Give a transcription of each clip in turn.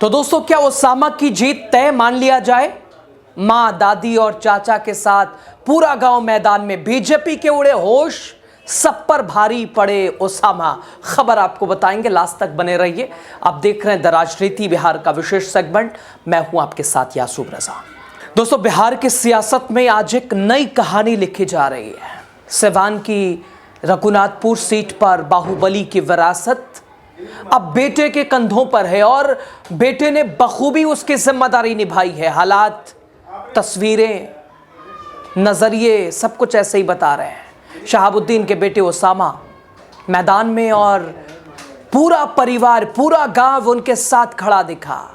तो दोस्तों, क्या ओसामा की जीत तय मान लिया जाए? मां, दादी और चाचा के साथ पूरा गांव मैदान में, बीजेपी के उड़े होश, सब पर भारी पड़े ओसामा। खबर आपको बताएंगे, लास्ट तक बने रहिए। आप देख रहे हैं द राजनीति बिहार का विशेष सेगमेंट। मैं हूं आपके साथ यासूब रजा। दोस्तों, बिहार की सियासत में आज एक नई कहानी लिखी जा रही है। सिवान की रघुनाथपुर सीट पर बाहुबली की विरासत अब बेटे के कंधों पर है और बेटे ने बखूबी उसकी जिम्मेदारी निभाई है। हालात, तस्वीरें, नजरिए सब कुछ ऐसे ही बता रहे हैं। शहाबुद्दीन के बेटे ओसामा मैदान में और पूरा परिवार, पूरा गांव उनके साथ खड़ा दिखा।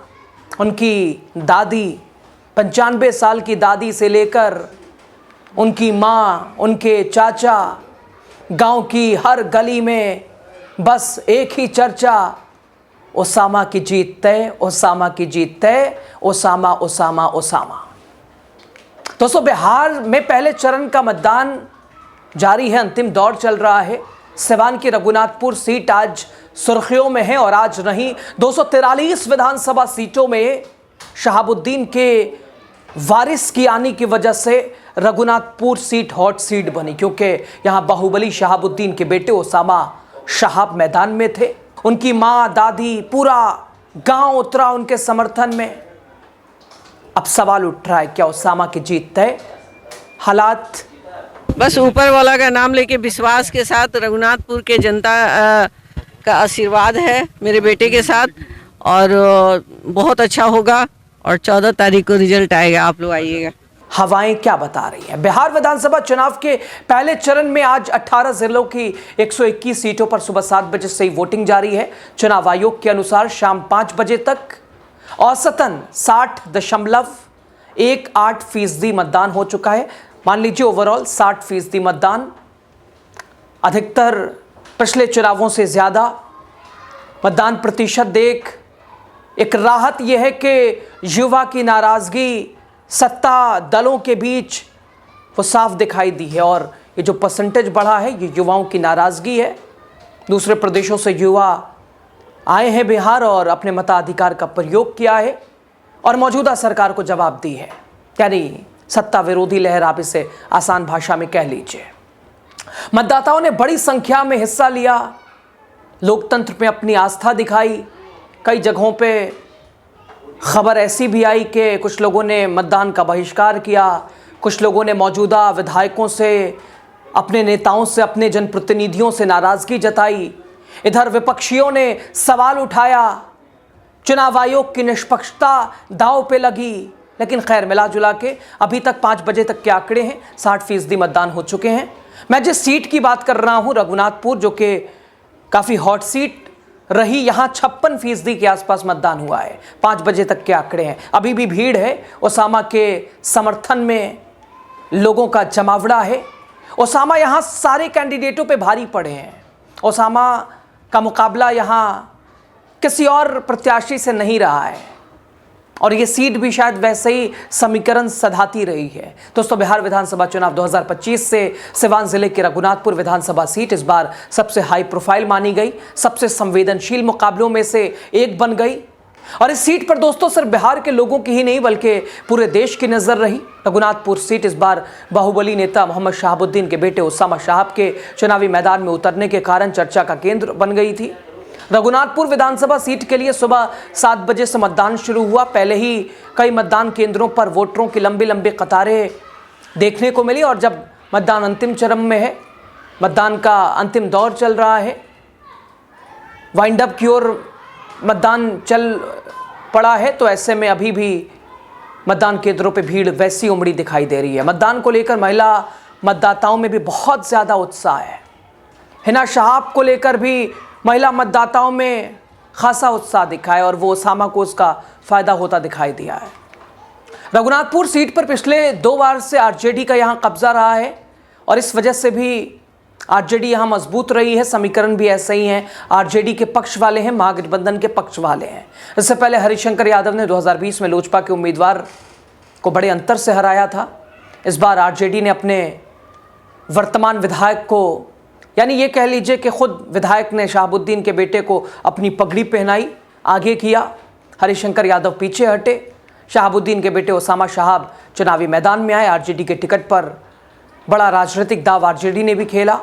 उनकी दादी, 95 साल की दादी से लेकर उनकी मां, उनके चाचा, गांव की हर गली में बस एक ही चर्चा, ओसामा की जीत तय, ओसामा की जीत तय, ओसामा ओसामा ओसामा। दोस्तों, बिहार में पहले चरण का मतदान जारी है, अंतिम दौर चल रहा है। सिवान की रघुनाथपुर सीट आज सुर्खियों में है और आज नहीं, 243 विधानसभा सीटों में शहाबुद्दीन के वारिस की आने की वजह से रघुनाथपुर सीट हॉट सीट बनी, क्योंकि यहां बाहुबली शहाबुद्दीन के बेटे ओसामा शहाब मैदान में थे। उनकी मां, दादी, पूरा गांव उतरा उनके समर्थन में। अब सवाल उठ रहा है, क्या ओसामा की जीत तय? हालात, बस ऊपर वाला का नाम लेके विश्वास के साथ रघुनाथपुर के जनता का आशीर्वाद है मेरे बेटे के साथ, और बहुत अच्छा होगा। और 14 तारीख को रिजल्ट आएगा, आप लोग आइएगा। हवाएं क्या बता रही हैं? बिहार विधानसभा चुनाव के पहले चरण में आज 18 जिलों की 121 सीटों पर सुबह 7 बजे से ही वोटिंग जारी है। चुनाव आयोग के अनुसार शाम 5 बजे तक औसतन 60.18% मतदान हो चुका है। मान लीजिए ओवरऑल 60% मतदान, अधिकतर पिछले चुनावों से ज्यादा मतदान प्रतिशत देख एक राहत यह है कि युवा की नाराजगी सत्ता दलों के बीच वो साफ दिखाई दी है, और ये जो परसेंटेज बढ़ा है ये युवाओं की नाराजगी है। दूसरे प्रदेशों से युवा आए हैं बिहार और अपने मताधिकार का प्रयोग किया है और मौजूदा सरकार को जवाब दी है, यानी सत्ता विरोधी लहर, आप इसे आसान भाषा में कह लीजिए। मतदाताओं ने बड़ी संख्या में हिस्सा लिया, लोकतंत्र में अपनी आस्था दिखाई। कई जगहों पे खबर ऐसी भी आई कि कुछ लोगों ने मतदान का बहिष्कार किया, कुछ लोगों ने मौजूदा विधायकों से, अपने नेताओं से, अपने जनप्रतिनिधियों से नाराजगी जताई। इधर विपक्षियों ने सवाल उठाया, चुनाव आयोग की निष्पक्षता दांव पे लगी। लेकिन खैर, मिला जुला के अभी तक 5 बजे तक के आंकड़े हैं, 60% मतदान हो चुके हैं। मैं जिस सीट की बात कर रहा हूं, रघुनाथपुर, जो कि काफ़ी हॉट सीट रही, यहां 56% के आसपास मतदान हुआ है। 5 बजे तक के आंकड़े हैं। अभी भी भीड़ है, ओसामा के समर्थन में लोगों का जमावड़ा है। ओसामा यहां सारे कैंडिडेटों पे भारी पड़े हैं। ओसामा का मुकाबला यहां किसी और प्रत्याशी से नहीं रहा है और ये सीट भी शायद वैसे ही समीकरण सधाती रही है। दोस्तों, बिहार विधानसभा चुनाव 2025 से सिवान जिले की रघुनाथपुर विधानसभा सीट इस बार सबसे हाई प्रोफाइल मानी गई, सबसे संवेदनशील मुकाबलों में से एक बन गई। और इस सीट पर दोस्तों सिर्फ बिहार के लोगों की ही नहीं बल्कि पूरे देश की नजर रही। रघुनाथपुर सीट इस बार बाहुबली नेता मोहम्मद शहाबुद्दीन के बेटे ओसामा शहाब के चुनावी मैदान में उतरने के कारण चर्चा का केंद्र बन गई थी। रघुनाथपुर विधानसभा सीट के लिए सुबह 7 बजे से मतदान शुरू हुआ। पहले ही कई मतदान केंद्रों पर वोटरों की लंबी लंबी कतारें देखने को मिली और जब मतदान अंतिम चरण में है, मतदान का अंतिम दौर चल रहा है, वाइंड अप की ओर मतदान चल पड़ा है, तो ऐसे में अभी भी मतदान केंद्रों पर भीड़ वैसी उमड़ी दिखाई दे रही है। मतदान को लेकर महिला मतदाताओं में भी बहुत ज़्यादा उत्साह है। हिना शहाब को लेकर भी महिला मतदाताओं में खासा उत्साह दिखा है और वो ओसामा को उसका फायदा होता दिखाई दिया है। रघुनाथपुर सीट पर पिछले 2 बार से आरजेडी का यहां कब्जा रहा है और इस वजह से भी आरजेडी यहां मजबूत रही है। समीकरण भी ऐसे ही हैं, आरजेडी के पक्ष वाले हैं, महागठबंधन के पक्ष वाले हैं। इससे पहले हरिशंकर यादव ने 2020 में लोजपा के उम्मीदवार को बड़े अंतर से हराया था। इस बार आरजेडी ने अपने वर्तमान विधायक को, यानी ये कह लीजिए कि खुद विधायक ने शहाबुद्दीन के बेटे को अपनी पगड़ी पहनाई, आगे किया। हरिशंकर यादव पीछे हटे। शहाबुद्दीन के बेटे ओसामा शहाब चुनावी मैदान में आए। आरजेडी के टिकट पर बड़ा राजनीतिक दाव आरजेडी ने भी खेला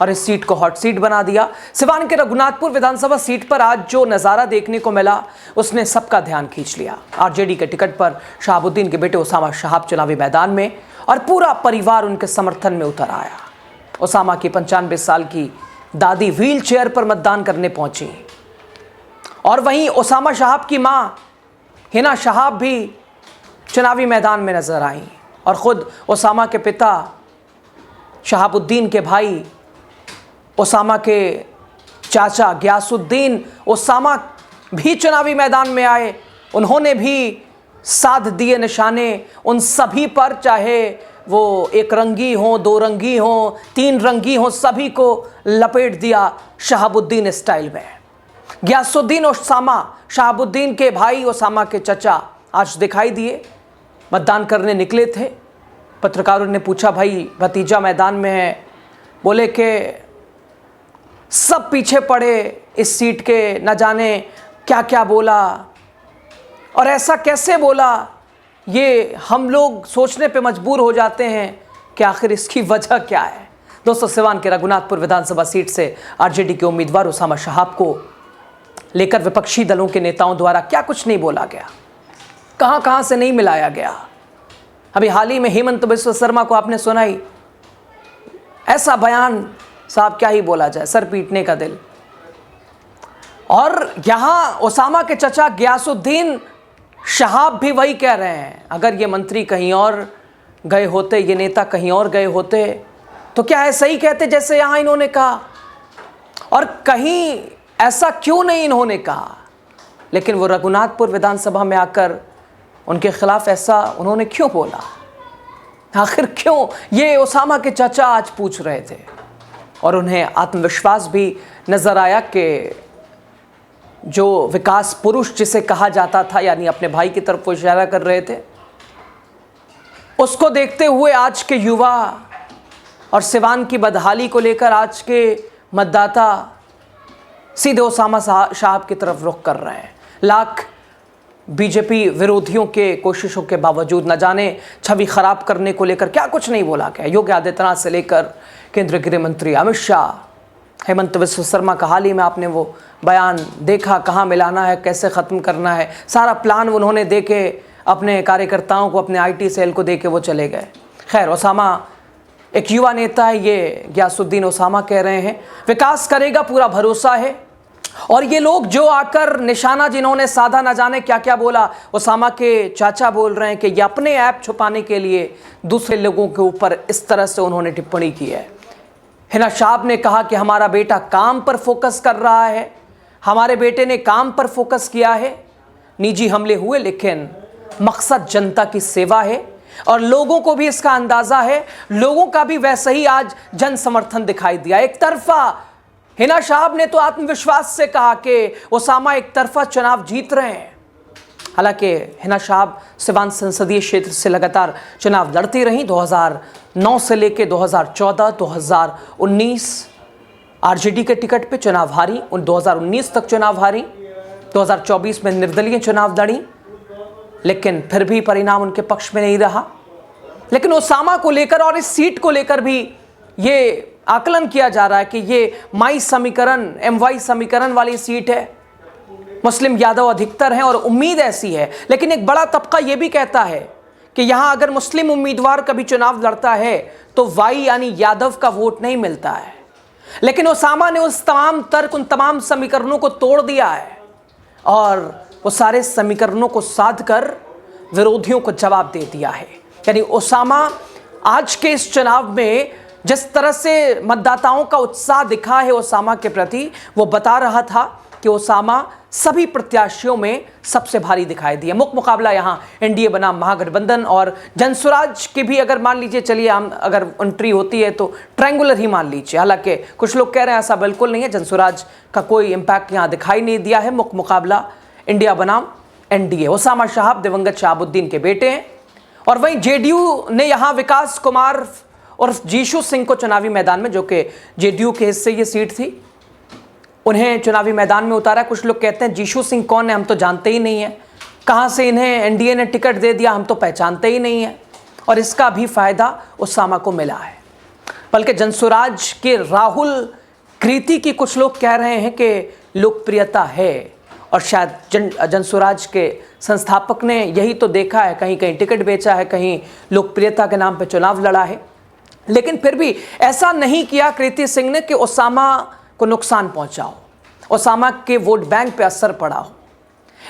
और इस सीट को हॉट सीट बना दिया। सिवान के रघुनाथपुर विधानसभा सीट पर आज जो नज़ारा देखने को मिला उसने सबका ध्यान खींच लिया। आरजेडी के टिकट पर शहाबुद्दीन के बेटे ओसामा शहाब चुनावी मैदान में और पूरा परिवार उनके समर्थन में उतर आया। ओसामा की 95 साल की दादी व्हील चेयर पर मतदान करने पहुंची और वहीं ओसामा शहाब की मां हिना शहाब भी चुनावी मैदान में नजर आई और खुद ओसामा के पिता शहाबुद्दीन के भाई ओसामा के चाचा गयासुद्दीन ओसामा भी चुनावी मैदान में आए। उन्होंने भी साध दिए निशाने उन सभी पर, चाहे वो एक रंगी हो, दो रंगी हो, तीन रंगी हो, सभी को लपेट दिया शहाबुद्दीन स्टाइल में। गयासुद्दीन ओसामा शहाबुद्दीन के भाई ओसामा के चचा आज दिखाई दिए, मतदान करने निकले थे। पत्रकारों ने पूछा, भाई भतीजा मैदान में है? बोले कि सब पीछे पड़े इस सीट के, न जाने क्या क्या बोला और ऐसा कैसे बोला। ये हम लोग सोचने पे मजबूर हो जाते हैं कि आखिर इसकी वजह क्या है। दोस्तों, सिवान के रघुनाथपुर विधानसभा सीट से आरजेडी के उम्मीदवार ओसामा शहाब को लेकर विपक्षी दलों के नेताओं द्वारा क्या कुछ नहीं बोला गया, कहां कहां से नहीं मिलाया गया। अभी हाल ही में हेमंत बिस्वा शर्मा को आपने सुनाई, ऐसा बयान, साहब क्या ही बोला जाए, सर पीटने का दिल। और यहां ओसामा के चचा गयासुद्दीन शहाब भी वही कह रहे हैं, अगर ये मंत्री कहीं और गए होते, ये नेता कहीं और गए होते तो क्या ऐसा ही कहते जैसे यहां इन्होंने कहा, और कहीं ऐसा क्यों नहीं इन्होंने कहा। लेकिन वो रघुनाथपुर विधानसभा में आकर उनके खिलाफ ऐसा उन्होंने क्यों बोला, आखिर क्यों, ये ओसामा के चाचा आज पूछ रहे थे। और उन्हें आत्मविश्वास भी नजर आया कि जो विकास पुरुष जिसे कहा जाता था, यानी अपने भाई की तरफ वो इशारा कर रहे थे, उसको देखते हुए आज के युवा और सिवान की बदहाली को लेकर आज के मतदाता सीधे ओसामा शहाब की तरफ रुख कर रहे हैं। लाख बीजेपी विरोधियों के कोशिशों के बावजूद, न जाने छवि खराब करने को लेकर क्या कुछ नहीं बोला गया। योगी आदित्यनाथ से लेकर केंद्रीय गृह मंत्री अमित शाह, हेमंत बिस्वा शर्मा का हाल ही में आपने वो बयान देखा, कहाँ मिलाना है, कैसे ख़त्म करना है, सारा प्लान उन्होंने दे के अपने कार्यकर्ताओं को, अपने आईटी सेल को दे के वो चले गए। खैर, ओसामा एक युवा नेता है, ये गयासुद्दीन ओसामा कह रहे हैं विकास करेगा, पूरा भरोसा है। और ये लोग जो आकर निशाना जिन्होंने साधा, न जाने क्या क्या बोला, ओसामा के चाचा बोल रहे हैं कि ये अपने ऐप छुपाने के लिए दूसरे लोगों के ऊपर इस तरह से उन्होंने टिप्पणी की है। हिना शहाब ने कहा कि हमारा बेटा काम पर फोकस कर रहा है, हमारे बेटे ने काम पर फोकस किया है, निजी हमले हुए लेकिन मकसद जनता की सेवा है और लोगों को भी इसका अंदाजा है, लोगों का भी वैसे ही आज जन समर्थन दिखाई दिया। एक तरफा हिना शहाब ने तो आत्मविश्वास से कहा कि ओसामा एक तरफा चुनाव जीत रहे हैं। हालांकि हिना शहाब सिवान संसदीय क्षेत्र से लगातार चुनाव लड़ती रहीं। 2009 से लेकर 2014, 2019 आरजेडी के टिकट पे चुनाव हारी, 2019 तक चुनाव हारी, 2024 में निर्दलीय चुनाव लड़ी, लेकिन फिर भी परिणाम उनके पक्ष में नहीं रहा। लेकिन ओसामा को लेकर और इस सीट को लेकर भी ये आकलन किया जा रहा है कि ये माई समीकरण, MY समीकरण वाली सीट है, मुस्लिम यादव अधिकतर हैं और उम्मीद ऐसी है। लेकिन एक बड़ा तबका ये भी कहता है कि यहाँ अगर मुस्लिम उम्मीदवार कभी चुनाव लड़ता है तो वाई यानी यादव का वोट नहीं मिलता है। लेकिन ओसामा ने उस तमाम तर्क, उन तमाम समीकरणों को तोड़ दिया है और वो सारे समीकरणों को साध कर विरोधियों को जवाब दे दिया है। यानी ओसामा आज के इस चुनाव में जिस तरह से मतदाताओं का उत्साह दिखा है ओसामा के प्रति, वो बता रहा था कि ओसामा सभी प्रत्याशियों में सबसे भारी दिखाई दिए। मुख्य मुकाबला यहाँ एनडीए बना महागठबंधन और जनसुराज की भी अगर मान लीजिए, चलिए हम अगर एंट्री होती है तो ट्रायंगुलर ही मान लीजिए। हालांकि कुछ लोग कह रहे हैं ऐसा बिल्कुल नहीं है, जनसुराज का कोई इम्पैक्ट यहाँ दिखाई नहीं दिया है। मुख्य मुकाबला इंडिया बनाम एनडीए। ओसामा शहाब दिवंगत शहाबुद्दीन के बेटे हैं और वहीं जेडीयू ने यहाँ विकास कुमार और जीशु सिंह को चुनावी मैदान में, जो कि जेडीयू के हिस्से ये सीट थी, उन्हें चुनावी मैदान में उतारा। कुछ लोग कहते हैं जीशु सिंह कौन है, हम तो जानते ही नहीं है। कहाँ से इन्हें एनडीए ने टिकट दे दिया, हम तो पहचानते ही नहीं हैं। और इसका भी फायदा उसामा को मिला है। बल्कि जनसुराज के राहुल कृति की कुछ लोग कह रहे हैं कि लोकप्रियता है, और शायद जनसुराज के संस्थापक ने यही तो देखा है, कहीं कहीं टिकट बेचा है, कहीं लोकप्रियता के नाम पे चुनाव लड़ा है। लेकिन फिर भी ऐसा नहीं किया कृति सिंह ने कि उसामा को नुकसान पहुंचा हो, उसामा के वोट बैंक पे असर पड़ा हो।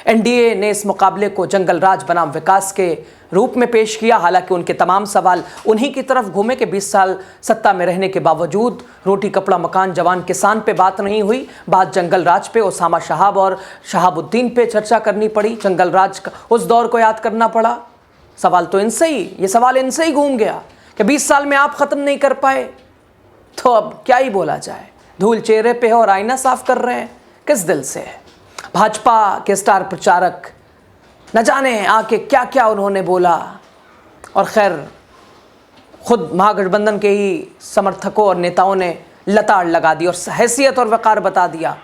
एनडीए ने इस मुकाबले को जंगल राज बनाम विकास के रूप में पेश किया। हालांकि उनके तमाम सवाल उन्हीं की तरफ घूमे कि 20 साल सत्ता में रहने के बावजूद रोटी कपड़ा मकान जवान किसान पे बात नहीं हुई। बात जंगल राज पे, उसामा शहाब और शहाबुद्दीन पे चर्चा करनी पड़ी। जंगल राज का उस दौर को याद करना पड़ा। सवाल तो इनसे ही, ये सवाल इनसे ही घूम गया कि 20 साल में आप ख़त्म नहीं कर पाए, तो अब क्या ही बोला जाए। धूल चेहरे पे है और आईना साफ कर रहे हैं, किस दिल से है। भाजपा के स्टार प्रचारक न जाने आके क्या क्या उन्होंने बोला, और खैर खुद महागठबंधन के ही समर्थकों और नेताओं ने लताड़ लगा दी और हैसियत और वक़ार बता दिया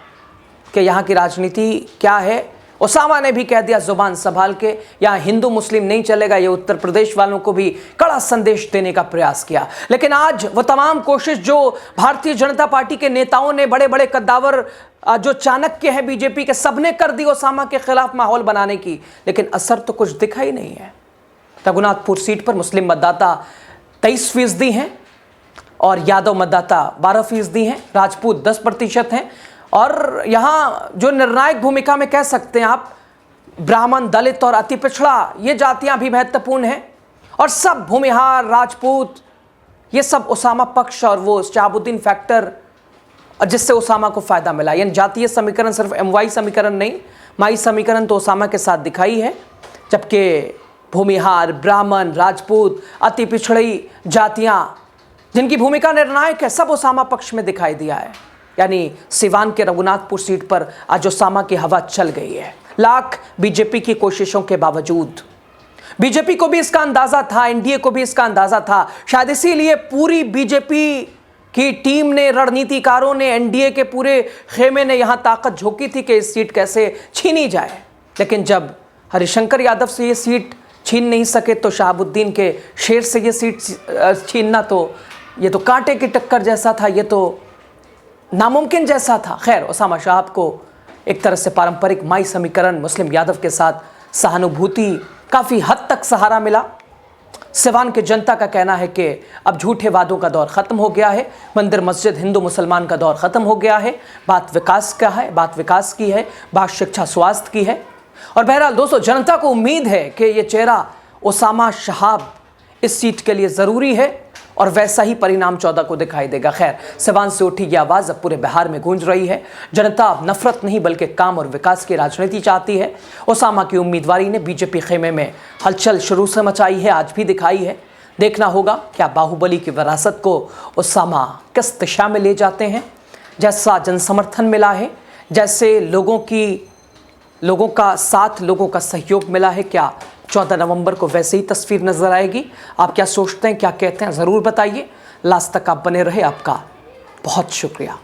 कि यहाँ की राजनीति क्या है। उसामा ने भी कह दिया जुबान संभाल के, यहाँ हिंदू मुस्लिम नहीं चलेगा। ये उत्तर प्रदेश वालों को भी कड़ा संदेश देने का प्रयास किया। लेकिन आज वो तमाम कोशिश जो भारतीय जनता पार्टी के नेताओं ने, बड़े बड़े कद्दावर जो चाणक्य हैं बीजेपी के, सबने कर दी उसामा के खिलाफ माहौल बनाने की, लेकिन असर तो कुछ दिखा ही नहीं है। रघुनाथपुर सीट पर मुस्लिम मतदाता 23% हैं और यादव मतदाता 12% हैं, राजपूत 10% हैं। और यहाँ जो निर्णायक भूमिका में कह सकते हैं आप, ब्राह्मण, दलित और अति पिछड़ा, ये जातियाँ भी महत्वपूर्ण हैं। और सब भूमिहार, राजपूत, ये सब उसामा पक्ष और वो शहाबुद्दीन फैक्टर जिससे उसामा को फ़ायदा मिला। यानी जातीय समीकरण सिर्फ MY समीकरण नहीं, माई समीकरण तो उसामा के साथ दिखाई है। जबकि भूमिहार, ब्राह्मण, राजपूत, अति पिछड़ी जातियाँ जिनकी भूमिका निर्णायक है, सब उसामा पक्ष में दिखाई दिया है। यानी सिवान के रघुनाथपुर सीट पर आज उसामा की हवा चल गई है। लाख बीजेपी की कोशिशों के बावजूद, बीजेपी को भी इसका अंदाजा था, एनडीए को भी इसका अंदाजा था। शायद इसीलिए पूरी बीजेपी की टीम ने, रणनीतिकारों ने, एनडीए के पूरे खेमे ने यहां ताकत झोंकी थी कि इस सीट कैसे छीनी जाए। लेकिन जब हरिशंकर यादव से ये सीट छीन नहीं सके तो शहाबुद्दीन के शेर से ये सीट छीनना, तो ये तो कांटे की टक्कर जैसा था, ये तो नामुमकिन जैसा था। खैर, उसामा शहाब को एक तरह से पारंपरिक माई समीकरण मुस्लिम यादव के साथ सहानुभूति काफ़ी हद तक सहारा मिला। सिवान के जनता का कहना है कि अब झूठे वादों का दौर ख़त्म हो गया है, मंदिर मस्जिद हिंदू मुसलमान का दौर ख़त्म हो गया है। बात विकास का है, बात विकास की है, बात शिक्षा स्वास्थ्य की है। और बहरहाल दोस्तों, जनता को उम्मीद है कि ये चेहरा उसामा शहाब इस सीट के लिए ज़रूरी है और वैसा ही परिणाम 14 को दिखाई देगा। खैर, सिवान से उठी ये आवाज़ अब पूरे बिहार में गूंज रही है। जनता अब नफरत नहीं बल्कि काम और विकास की राजनीति चाहती है। उसामा की उम्मीदवारी ने बीजेपी खेमे में हलचल शुरू से मचाई है, आज भी दिखाई है। देखना होगा क्या बाहुबली की विरासत को उसामा किस दिशा में ले जाते हैं। जैसा जनसमर्थन मिला है, जैसे लोगों का साथ, लोगों का सहयोग मिला है, क्या 14 नवंबर को वैसे ही तस्वीर नजर आएगी? आप क्या सोचते हैं, क्या कहते हैं, ज़रूर बताइए। लास्ट तक आप बने रहे, आपका बहुत शुक्रिया।